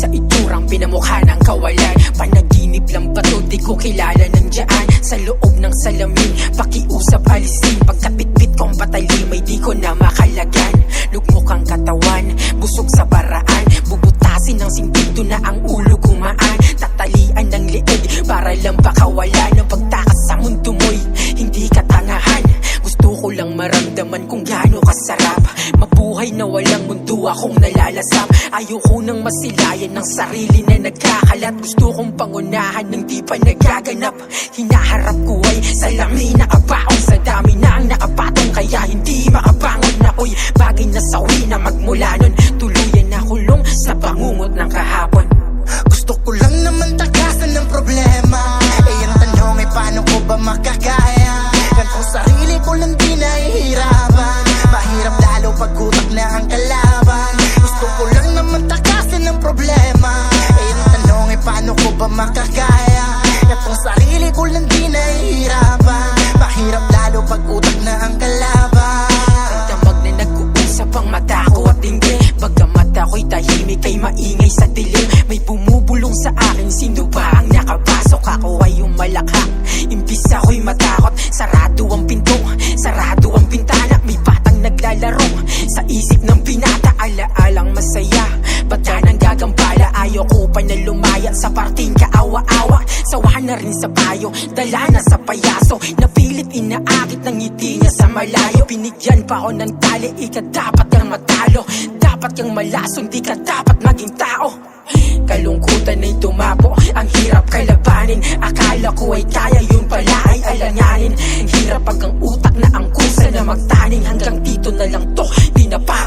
Sa iturang pinamukha ng kawalan, panaginip lang ba to, di ko kilala nandiyan. Sa loob ng salamin, pakiusap alisin. Pagkatbitbit kong patalimay, di ko na makalagan. Lugmok ang katawan, busog sa paraan. Bubutasin ng sintido na ang ulo gumaan. Tatalian ng liig, para lang pakawala ng pagtakas sa mundo mo'y hindi katangahan. Gusto ko lang maramdaman kung gaano kasarap mabuhay na walang mundo akong nalalasap. Ayoko nang masilayan ng sarili na nagkakalat. Gusto kong pangunahan ng di pa nagaganap. Hinaharap ko ay salamin na kabaong. Sa dami na ang nakapatong kaya hindi makabangon. Ako'y bagay na sawi na magmula nun. Tuluyan na kulong sa bangungot ng kahapon. Gusto ko lang naman takasan ng problema. Ang tanong ay paano ko ba makakaya? Kung sarili ko lang di nahihirapan. Mahirap lalo pag utak na ang kalaban. Gusto ko lang naman takasan ng problema. Ang tanong ay paano ko ba makakaya? Kung sarili ko lang di nahihirapan. Mahirap lalo pag utak na ang kalaban. Ang damag na nag-uusap ang mata ko at hindi. Bagamat ako'y tahimik ay maingay sa dilim. May bumubulong sa akin, sino ba ang nakapasok? Ako ay umalakhak, imbis ako'y matakot. Sarado ang pinto, sarado ang bintana. May batang naglalaro sa isip ng binata. Alaalang masaya, bata nang gagambala. Ayoko pa na lumaya sa parting kaawa-awa. Sawa na rin sa payo, dala na sa payaso. Napilit inaakit ng ngiti niya sa malayo. Binigyan pa ako ng tali, ika dapat kang matalo. Dapat kang malason, di ka dapat maging tao. Kalungkutan ay tumapo, ang hirap kalabanin. Akala ko ay kaya, yun pala ay alanganin. Hirap pag ang utak na ang kusa na magtaning. Hanggang dito na lang to, di na pa